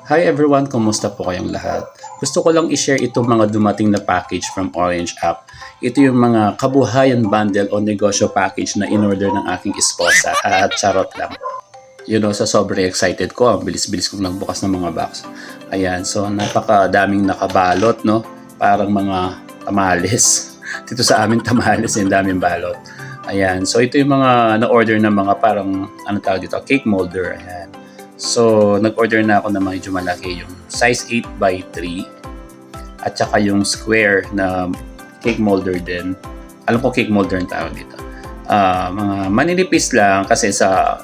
Hi everyone, kumusta po kayong lahat? Gusto ko lang i-share itong mga dumating na package from Orange App. Ito yung mga kabuhayan bundle o negosyo package na in-order ng aking esposa. At charot lang. So sobrang excited ko. Ang bilis-bilis kong nagbukas ng mga box. Ayan, so napakadaming nakabalot, no? Parang mga tamales. Dito sa amin tamales, yung daming balot. Ayan, so ito yung mga na-order na mga parang, cake molder. Ayan. So, nag-order na ako ng medyo malaki, yung size 8x3 at saka yung square na cake molder din. Alam ko cake molder ang tawag dito. Mga maninipis lang kasi sa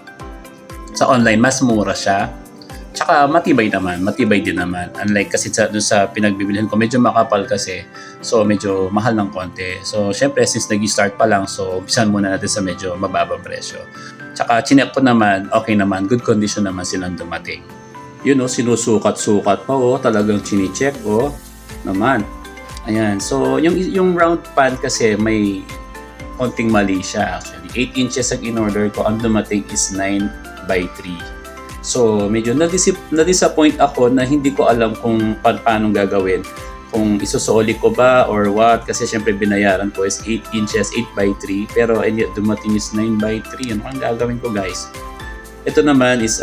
online mas mura siya. Tsaka matibay din naman. Unlike kasi sa pinagbibilihan ko, medyo makapal kasi. So, medyo mahal ng konti. So, syempre, since nag-start pa lang, so, umpisan muna natin sa medyo mababang presyo. Tsaka, chinek ko naman, okay naman, good condition naman silang dumating. Sinusukat-sukat pa, talagang chine-check, naman. Ayan, so, yung round pan kasi may konting mali siya actually. 8 inches ang in-order ko, ang dumating is 9x3. So, medyo na-disappoint ako na hindi ko alam kung paano gagawin. Kung isusoli ko ba or what. Kasi syempre binayaran ko is 8 inches, 8x3. Pero dumating is 9x3. Ano ang gagawin ko, guys? Ito naman is,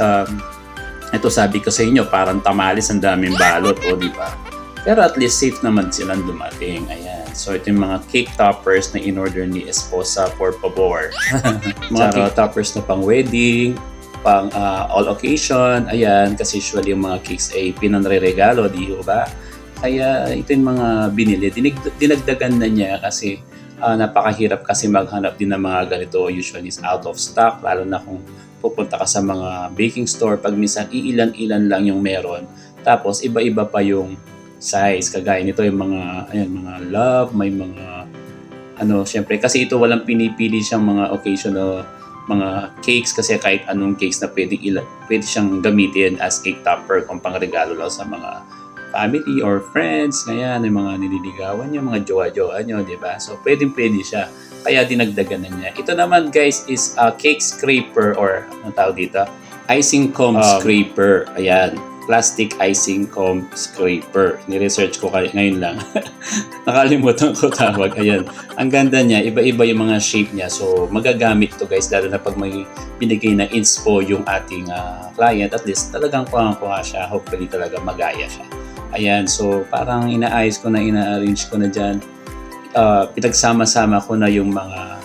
ito sabi ko sa inyo, parang tamales, ang daming balot, di ba? Pero at least safe naman silang dumating. Ayan. So, ito yung mga cake toppers na in-order ni Esposa for pabor. Mga cake toppers na pang wedding, pang all occasion, ayan, kasi usually yung mga cakes ay pinanre-regalo, di ba? Kaya ito yung mga binili. Dinagdagan na niya kasi napakahirap kasi maghanap din ng mga ganito. Usually is out of stock, lalo na kung pupunta ka sa mga baking store, pag minsan iilan-ilan lang yung meron. Tapos iba-iba pa yung size. Kagaya nito yung mga love, may mga syempre kasi ito walang pinipili siyang mga occasional mga cakes kasi kahit anong cakes na pwede siyang gamitin as cake topper kung pangregalo lang sa mga family or friends, ngayon, yung mga nililigawan nyo, mga jowa-jowa nyo, di ba? So, pwede siya. Kaya dinagdagan na niya. Ito naman, guys, is a cake scraper or, anong tawag dito? Icing comb scraper. Ayan. Plastic icing comb scraper. Ni-research ko ngayon lang. Nakalimutan ko tawag. Ayan. Ang ganda niya. Iba-iba yung mga shape niya. So, magagamit to, guys. Lalo na pag may binigay na inspo yung ating client. At least, talagang kuha siya. Hopefully, talaga magaya siya. Ayan, so parang ina-arrange ko na dyan. Pinagsama-sama ko na yung mga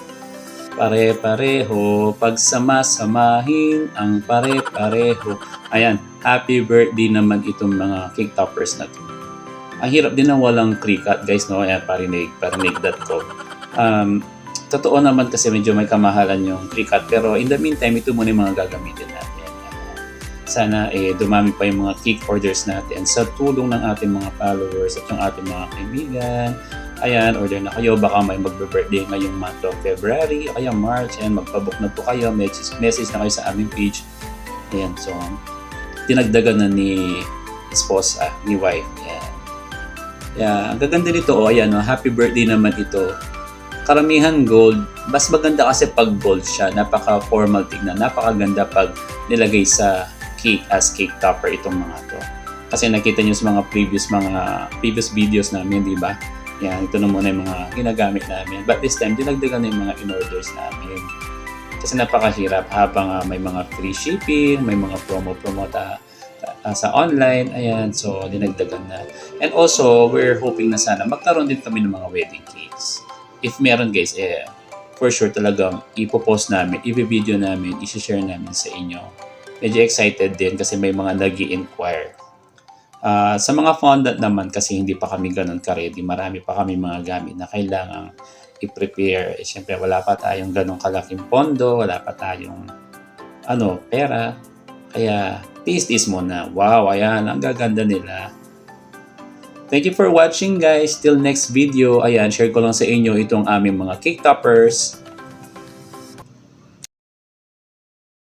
pare-pareho, pagsama-samahin ang pare-pareho. Ayan, happy birthday naman itong mga cake toppers na to. Ang hirap din na walang cricut, guys, no? Ayan, parinig.com. Totoo naman kasi medyo may kamahalan yung cricut, pero in the meantime, ito muna yung mga gagamitin natin. Sana dumami pa yung mga cake orders natin sa tulong ng ating mga followers at yung ating mga kaibigan. Ayan, order na kayo. Baka may magbe-birthday ngayong month of February o kaya March. Ayan, magpabook na po kayo. Message na kayo sa aming page. Ayan, so tinagdagan na ni esposa, ni wife. Ayan. Yeah, ang gaganda nito. Ayan, happy birthday naman ito. Karamihan gold. Mas maganda kasi pag gold siya. Napaka-formal tignan. Napakaganda pag nilagay sa cake as cake topper itong mga to. Kasi nakita niyo sa mga previous videos namin, di ba? Yan, ito na muna yung mga ginagamit namin. But this time, dinagdagan na yung mga in-orders namin. Kasi napakahirap habang may mga free shipping, may mga promo sa online. Ayan, so dinagdagan na. And also, we're hoping na sana magkaroon din kami ng mga wedding cakes. If meron, guys, for sure talagang ipopost namin, i-video namin, i-share namin sa inyo. Medyo excited din kasi may mga nag-i-inquire. Sa mga fondant naman kasi hindi pa kami ganun ka-ready. Marami pa kami mga gamit na kailangang i-prepare. Siyempre wala pa tayong ganun kalaking pondo, wala pa tayong pera. Kaya taste muna. Wow, ayan, ang gaganda nila. Thank you for watching, guys. Till next video. Ayan, share ko lang sa inyo itong aming mga cake toppers.